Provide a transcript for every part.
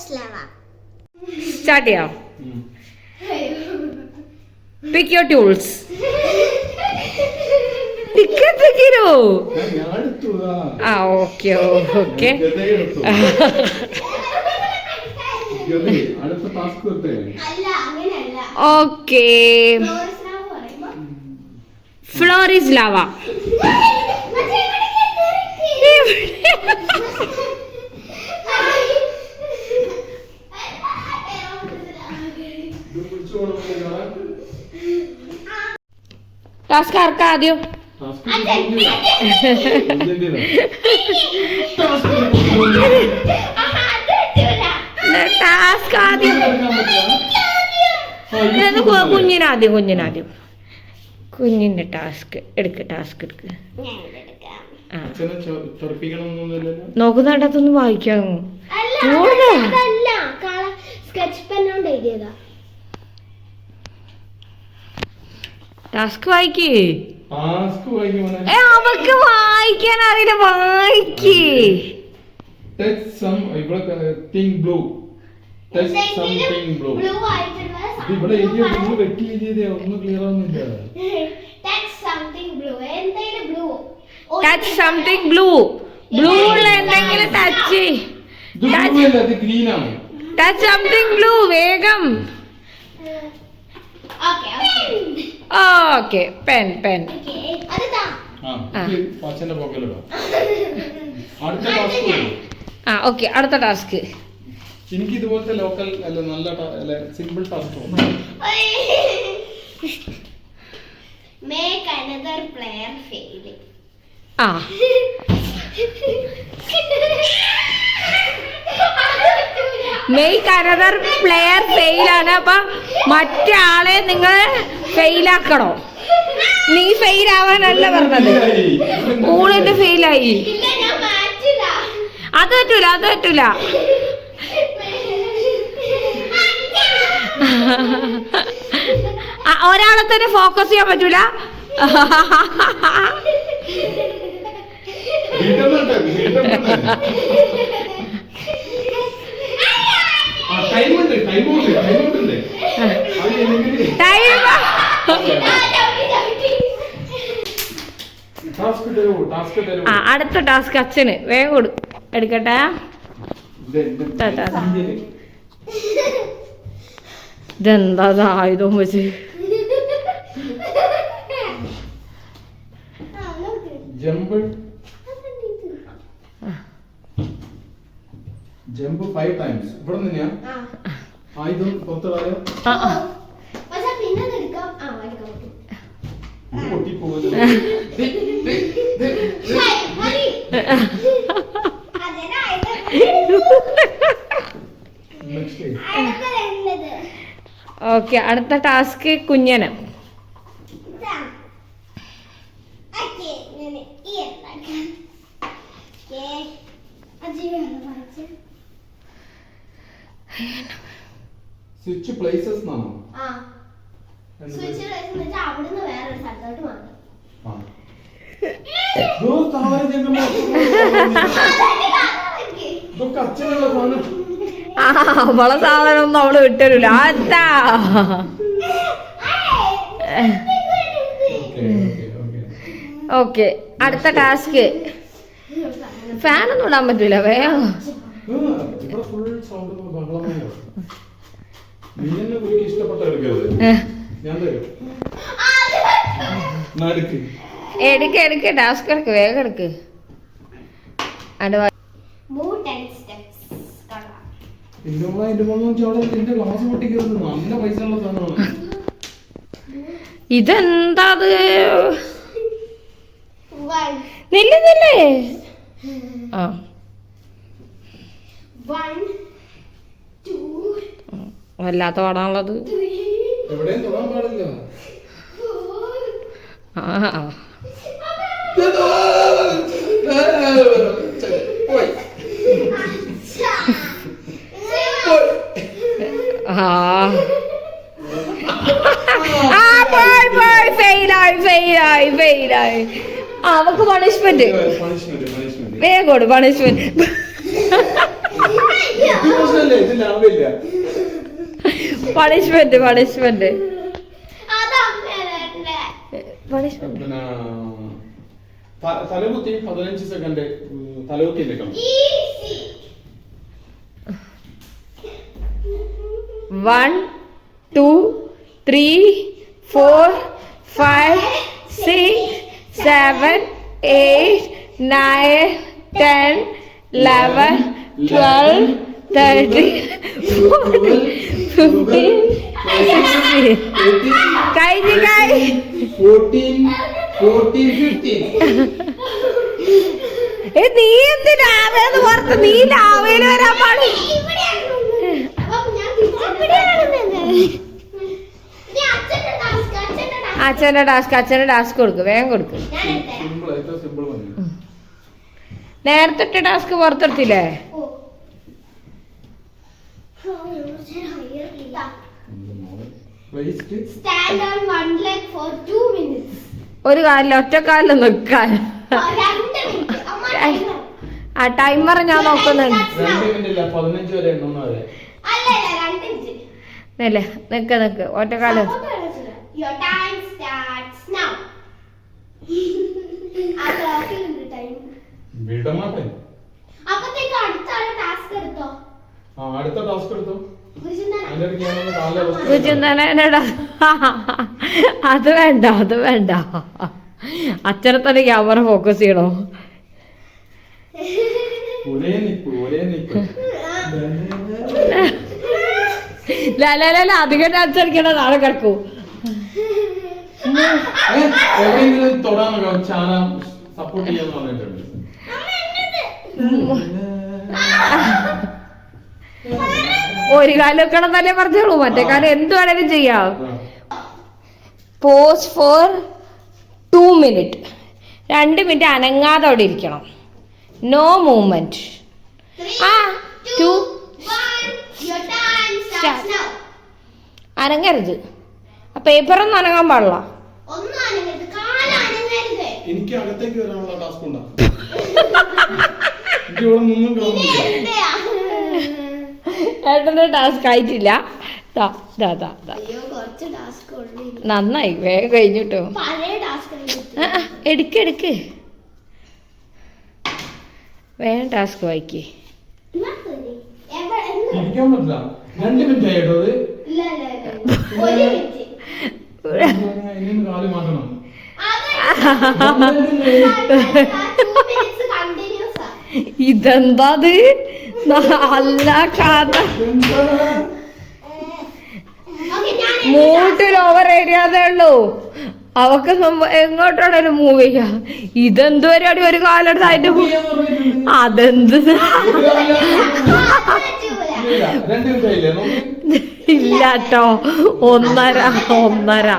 Start ചെയ്യാം. Pick your tools. ആ okay okay okay. Floor is lava. Task ആർക്കാ ആദ്യം? ടാസ്ക് ആദ്യം കുഞ്ഞിനാദ്യം കുഞ്ഞിന്റെ ടാസ്ക് എടുക്ക്. നോക്കുന്നിടത്തൊന്ന് വായിക്കാമോ? ടാസ്ക് വായിക്കേ. അവക്ക് വായിക്കാൻ അറിയില്ല. വായിക്കേ. Touch something blue. ബ്ലൂ ഉള്ള എന്തെങ്കിലും ടച്ച്. Touch something blue. വേഗം. ഓക്കെ. പെൻ. ഓക്കെ അടുത്ത ടാസ്ക്. എനിക്ക് ഇതുപോലത്തെ ലോക്കൽ അല്ല നല്ല simple task. Make another player fail. Make another player fail ആണ്. അപ്പൊ മറ്റേ ആളെ നിങ്ങൾ ഫെയിലാക്കണോ? നീ ഫെയിൽ ആവാനല്ല പറഞ്ഞത്. ഊളിന്റെ ഫെയിലായി. അത് പറ്റൂല. ഒരാളെ തന്നെ ഫോക്കസ് ചെയ്യാൻ പറ്റൂല. അടുത്ത ടാസ്ക് അച്ഛന്. വേഗം എടുക്കട്ടെ. ഇതെന്താ ആയുധം വെച്ച്? Jump 5 times. ഇവിടെ നിന്നെയാ ആയുധം പുറത്തിടായോ? ഓക്കെ അടുത്ത ടാസ്ക് കുഞ്ഞന്. സ്വിച്ച് പ്ലേസസ് എന്നാണോ? അവിടുന്ന് വേറൊരു സ്ഥലത്തോട്ട് മാറും. അവളെ സാധനം ഒന്നും അവള് വിട്ടരൂല. അതാ ഓക്കെ അടുത്ത ടാസ്ക്. ഫാനൊന്നും ഇടാൻ പറ്റൂല. വേഗം എടുക്ക് ടാസ്ക് എടുക്ക്. വേഗം എടുക്ക്. ഇതെന്താ നില്ലേ? വല്ലാത്ത പാടാനുള്ളത്. ഫെയിലായി. അവക്ക് പണിഷ്മെന്റ്. വേഗം പണിഷ്മെന്റ്. പ്രശ്നമല്ലേ ഇത് ലാഭമില്ല. പണിഷ്മെന്റ് പിന്നെ തലകുത്തി 15 സെക്കൻഡ് തലകുത്തി നിൽക്കണം. 1 2 3 4 5 6 7 8 9 10 11 12 13 14 15 16 കഴിഞ്ഞു 14 15. നീ എന്തിനാവേന്ന് പുറത്ത് നീ ലാവേല് വരാൻ പാടി. അച്ഛന്റെ ടാസ്ക് കൊടുക്ക്, വേഗം കൊടുക്ക്. നേരത്തെ ടാസ്ക് പുറത്തെടുത്തില്ലേ? ഒരു കാലിൽ ഒറ്റക്കാലിൽ നിൽക്കാൻ. ആ ടൈമർ ഞാൻ നോക്കുന്നുണ്ട്. അല്ലേ നിക്ക് ഒറ്റക്കാലം. അടുത്ത ടാസ്ക് എടുത്തോ. അത് വേണ്ട. അച്ഛനെ തന്നെ ക്യാമറ ഫോക്കസ് ചെയ്യണോ? അധികം ഡാൻസ് കളിക്കണ നാളെ കിടക്കൂ. സപ്പോർട്ട് ചെയ്യാന്ന് പറഞ്ഞിട്ടുണ്ട്. ഒരു കാലം വെക്കണം എന്നല്ലേ പറഞ്ഞോളൂ, മറ്റേ കാലം എന്ത് വേണേലും ചെയ്യാം. Pose four 2 minutes. 2 minute അനങ്ങാതെ അവിടെ ഇരിക്കണം. No movement. അനങ്ങരുത്. ആ പേപ്പറൊന്നും അനങ്ങാൻ പാടില്ല. എനിക്ക് അകത്തേക്ക് വരാനുള്ള ടാസ്ക് ഉണ്ടോ? എനിക്ക് ഇവിടെ നിന്നും കാണുന്നില്ല. ഏട്ടന്റെ ടാസ്ക് ആയിട്ടില്ല. നന്നായി, വേഗം കഴിഞ്ഞിട്ടോ. എടുക്ക് വേഗം ടാസ്ക് വായിക്കേ. ഇരിക്കാൻ പറ്റില്ല. 2 മിനിറ്റ് ആയിട്ടോ അത്. കാല് മാറ്റണം. ഇതെന്താ നല്ല കഥ. മൂട്ടിൽ ഓവർ ഏരിയാതേ ഉള്ളൂ. അവക്ക് എങ്ങോട്ടാണേലും മൂവ് ചെയ്യാം. ഇതെന്ത് പരിപാടി? ഒരു കാലെടുത്തായിട്ട് അതെന്ത് ഇല്ലാട്ടോ. 1.5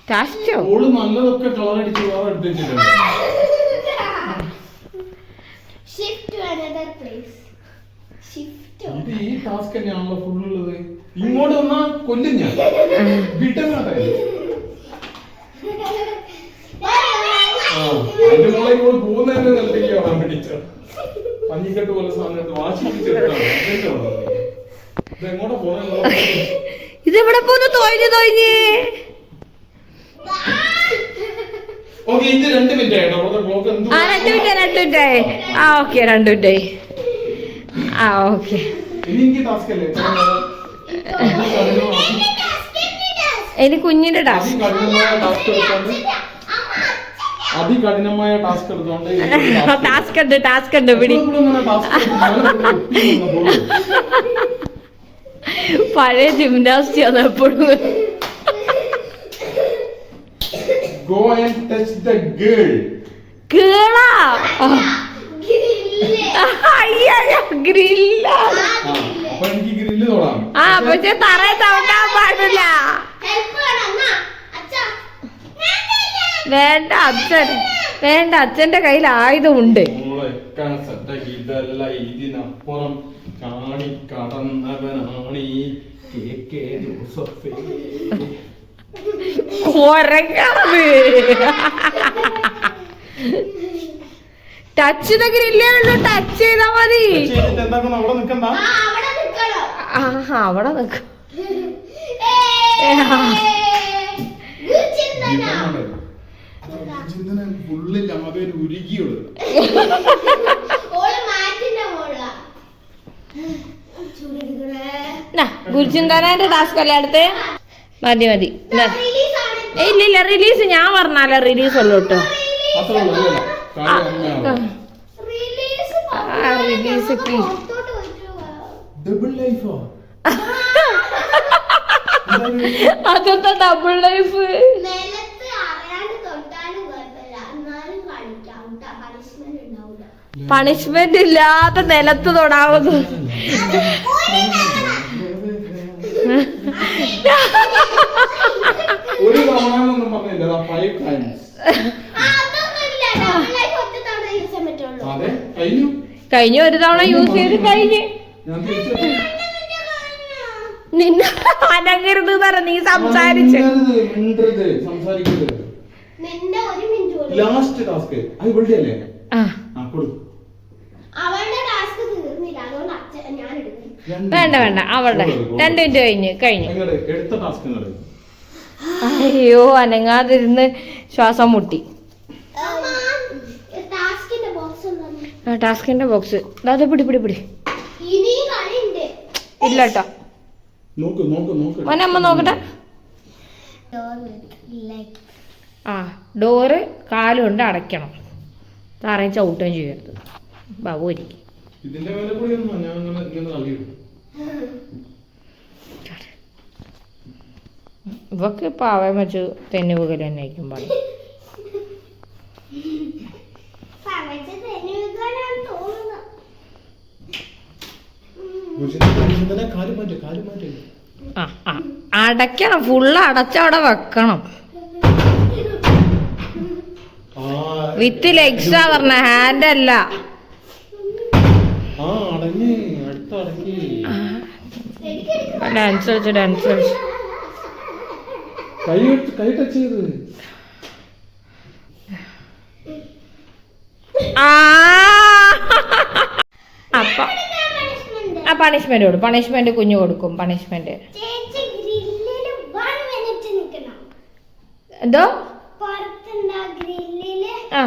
ടാസ്കോ നല്ലതൊക്കെ കളർ അടിച്ച് ഈ ടാസ്ക് തന്നെയാണല്ലോ ഫുള്ളുള്ളത്. ഇങ്ങോട്ട് വന്നാ കൊല്ലും ഞാൻ. എന്റെ മോളെ ഇങ്ങോട്ട് പോകുന്നതന്നെ നിലത്തേക്കാണ് പിടിച്ച പഞ്ഞിക്കെട്ട് പോലെ സാധനത്ത് വാശി പിടിച്ചെടുത്താണ്. ഇതെങ്ങോട്ടാ പോണല്ലോ? ഇതെവിടെ പോന്ന് തോയിഞ്ഞ് ഓക്കെ. ഇത് 2 മിനിറ്റ് ആയിട്ടോ. ക്ലോക്ക് 2 മിനിറ്റ് ആയി. ഓക്കെ 2 മിനിറ്റ് ആയി. ഓക്കെ. ഇനി എനിക്ക് ടാസ്ക് അല്ലേ? എനിക്ക് കുഞ്ഞിന്റെ ടാസ്ക്. അതികഠിനമായ ടാസ്ക് എടുത്തോണ്ട് ടാസ്ക് ഉണ്ട് പിടി. പഴയ ജിംനാസ്റ്റി ആണ് എപ്പോഴും. Go and touch the girl. കേളാ ഗ്രില്ല. അപ്പൊ എനിക്ക് ഗ്രില്ല് തൊടാം. പക്ഷെ തറയെ ചവിട്ടാൻ പാടില്ല. വേണ്ട അച്ഛന്റെ കയ്യിൽ ആയുധമുണ്ട്. ഇതല്ല, ഇതിനപ്പുറം കാണി കടന്നവനാണ് ഈ KK ജോസഫ്. കൊരങ്ങാണത്. ടച്ച് ഗ്രില്ലേ ഉള്ളു, ടച്ച് ചെയ്താ മതി. എന്താക്കണം അവിടെ നിക്കണ്ട. അവിടെ നിൽക്കണോ? ആ അവിടെ നിക്ക. ഫുള്ളില്ല അതൊരു ഉരുകിയുള്ളത്. ഗുരുചിന്തനാന്റെ ടാസ്ക് അല്ലേ അടുത്ത്? മതി മതി. ഇല്ലില്ല, റിലീസ് ഞാൻ പറഞ്ഞാലോ റിലീസ് ഉള്ളു കേട്ടോ. അത്രേ ഉള്ളൂ റിലീസ് ഡബിൾ ലൈഫോ? അതെന്താ ഡബിൾ ലൈഫ്? പണിഷ്മെന്റ് ഇല്ലാത്ത നിലത്ത് തൊടാവുന്നു. ഒരു തവണ പറഞ്ഞില്ല, 5 times. അതെ കഴിഞ്ഞു. കഴിഞ്ഞ ഒരു തവണ യൂസ് ചെയ്ത് കഴിഞ്ഞ്. ഞാൻ തിരിച്ചു നിന്നെ അനങ്ങരുത് തരാം, നീ സംസാരിച്ച് സംസാരിക്കരുത്. ലാസ്റ്റ് ടാസ്ക് അത് ഇവിടെ അല്ലേ? വേണ്ട വേണ്ട, അവളുടെ 2 മിനിറ്റ് കഴിഞ്ഞു. എടുത്ത ടാസ്ക് അയ്യോ അനങ്ങാതിരുന്ന് ശ്വാസം മുട്ടി. ടാസ്കിന്റെ ബോക്സ് അത് പിടി പിടി പിടി. ഇല്ല കേട്ടോ, മോനമ്മ നോക്കട്ടെ. ആ ഡോറ് കാലുകൊണ്ട് അടയ്ക്കണം, താറയും ചവിട്ടുകയും ചെയ്യരുത്. ബാബു ഇരിക്കും. ഇതിന്റെ മേലെ കൂടി ഞാൻ ഇങ്ങനെ തള്ളിയിടും. ഇവക്ക് പാവം വെച്ച് തെന്നുവുകൽ തന്നെ ആയിരിക്കും പാടി. അടയ്ക്കണം, ഫുള്ള് അടച്ചവിടെ വെക്കണം. വിത്ത് ലെഗ്സാ പറഞ്ഞ, ഹാൻഡ് അല്ല. ഡാൻസ് കളിച്ച് ഡാൻസ് കളിച്ച് കൈ ടച്ച് ചെയ്ത്. അപ്പൊ ആ പണിഷ്മെന്റ് കൊടുക്കും, പണിഷ്മെന്റ് കുഞ്ഞു കൊടുക്കും. പണിഷ്മെന്റ് എന്തോ? ആ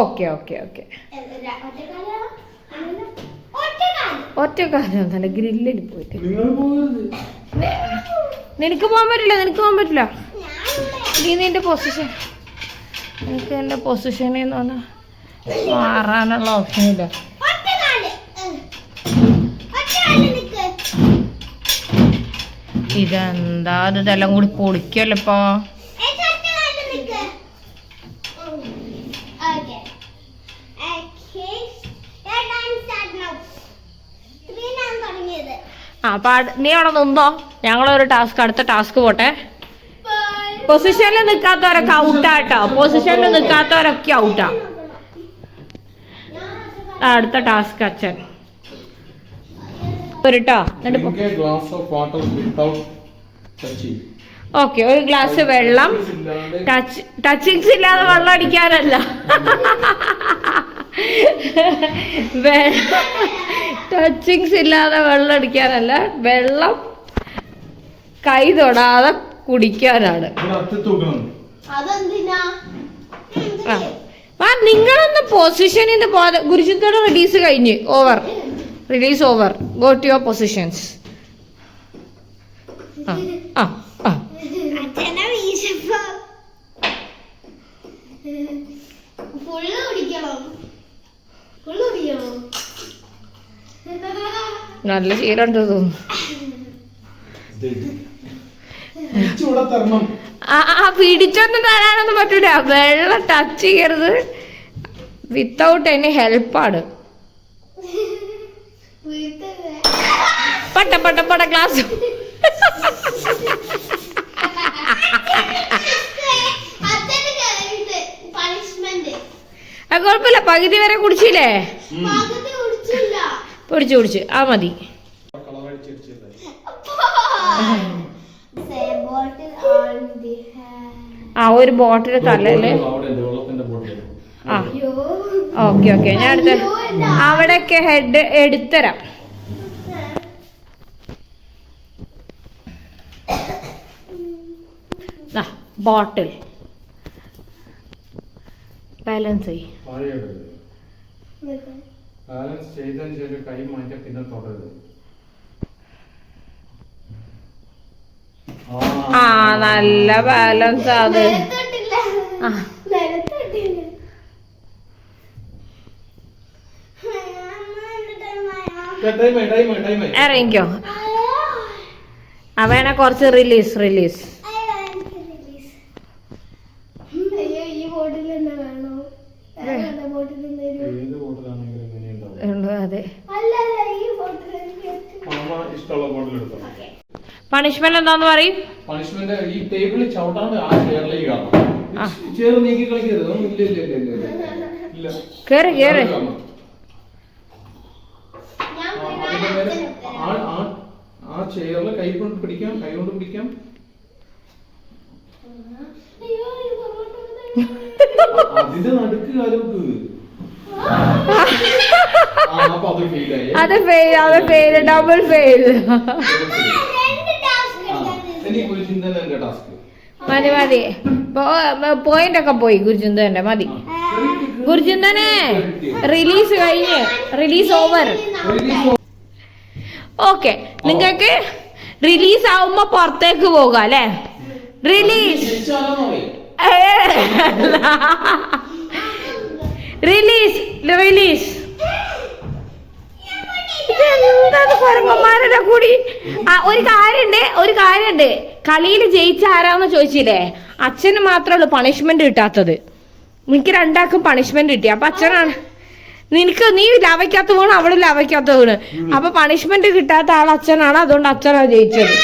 ഓക്കെ ഓക്കെ ഓക്കെ. ഒറ്റക്കാലം നല്ല ഗ്രില്ലിൽ പോയിട്ട്. നിനക്ക് പോകാൻ പറ്റില്ല, നിനക്ക് പോകാൻ പറ്റില്ല. നീ നിന്റെ പൊസിഷൻ, എനിക്ക് എന്റെ പൊസിഷനിൽ നിന്ന് പറഞ്ഞാൽ മാറാനുള്ള ഓപ്ഷൻ ഇല്ല. ഇതെന്താ ഇതെല്ലാം കൂടി പൊളിക്കല്ലോ ഇപ്പൊ. ആ നീ അവിടെ നിന്നോ, ഞങ്ങളൊരു ടാസ്ക്, അടുത്ത ടാസ്ക് പോട്ടെ. പൊസിഷനിൽ നിൽക്കാത്തവരൊക്കെ ഔട്ടാട്ടോ, പൊസിഷനിൽ നിൽക്കാത്തവരൊക്കെ ഔട്ടാ. അടുത്ത ടാസ്ക് അച്ഛൻ ഓക്കെ. ഒരു ഗ്ലാസ് വെള്ളം, ടച്ചിങ്സ് ഇല്ലാതെ വെള്ളം അടിക്കാനല്ല, ടച്ചിങ്സ് ഇല്ലാതെ വെള്ളം അടിക്കാനല്ല, വെള്ളം കൈ തൊടാതെ കുടിക്കാനാണ്. നിങ്ങളൊന്ന് പൊസിഷനിൽ നിന്ന് പോകാതെ. ഗുരുചിന്തയുടെ റിലീസ് കഴിഞ്ഞ്, over, release over. Go to your positions. ആ ആ ആ നല്ല ശീലമുണ്ട് തോന്നുന്നു. ആ പിടിച്ചൊന്നും തരാനൊന്നും പറ്റൂല, വെള്ളം ടച്ച് ചെയ്യരുത്. വിത്തൗട്ട് എനി ഹെൽപ്പാണ്. പട്ട പട്ട പട്ട ഗ്ലാസ്. കുഴപ്പമില്ല, പകുതി വരെ കുടിച്ചില്ലേ? കുടിച്ചു ആ മതി. ആ ഒരു ബോട്ടിൽ തലല്ലേ. വെള്ളത്തിന്റെ ബോട്ടിൽ. ആ ഓക്കെ ഞാൻ എടുത്ത അവിടെയൊക്കെ ഹെഡ് എടുത്തരാം. ബോട്ടിൽ ബാലൻസ് ചെയ്യും. ബാലൻസ് ചെയ്തതിന് ശേഷം കൈ മാറ്റി പിന്നെ തുടരുത്. ആ നല്ല ബാലൻസ് അത്. ഇറങ്ങിക്കോ. അവനെ കുറച്ച് റിലീസ്. അതെ പണിഷ്മെന്റ് എന്താന്ന് പറയും? പണിഷ്മെന്റ് ഈ ടേബിളിൽ ചവിട്ടാണ്ട് ആ ചെയറിലേക്ക് കാണണം. ചെയർ നീക്കി കളിക്കരുത്. ഇല്ല കേറ് ആ ചെയറിൽ കൈ കൊണ്ട് പിടിക്കാം. അതിന്റെ നടുക്ക് കാലത്ത് അത് ഫെയിൽ ഡബിൾ ഫെയിൽ. മതി പോയിന്റ് ഒക്കെ പോയി. ഗുരുചിന്തന്റെ മതി. ഗുരുചിന്തനെ റിലീസ് ഓവർ. ഓക്കെ നിങ്ങൾക്ക് റിലീസ് ആവുമ്പോ പുറത്തേക്ക് പോകാം അല്ലേ? റിലീസ് കുരങ്ങന്മാരുടെ കൂടി. ഒരു കാര്യണ്ട് കളിയിൽ ജയിച്ച ആരാന്ന് ചോദിച്ചില്ലേ? അച്ഛന് മാത്രമേ ഉള്ളൂ പണിഷ്മെന്റ് കിട്ടാത്തത്. എനിക്ക് രണ്ടാൾക്കും പണിഷ്മെന്റ് കിട്ടി. അപ്പൊ അച്ഛനാണ് നീ ലവയ്ക്കകത്ത് വീണ് അവള് ലവയ്ക്കകത്ത് വീണ്. അപ്പൊ പണിഷ്മെന്റ് കിട്ടാത്ത ആൾ അച്ഛനാണ്. അതുകൊണ്ട് അച്ഛനാണ് ജയിച്ചത്.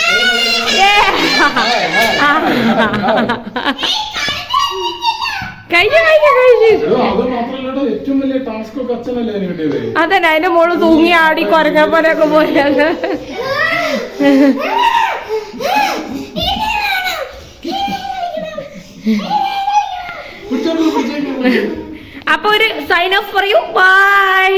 കഴിഞ്ഞു. അതന്നെ അതിന്റെ മോള് തൂങ്ങി ആടി കൊരങ്ങപ്പോലൊക്കെ പോയത്. അപ്പൊ ഒരു സൈൻ ഓഫ് പറയൂ. ബൈ.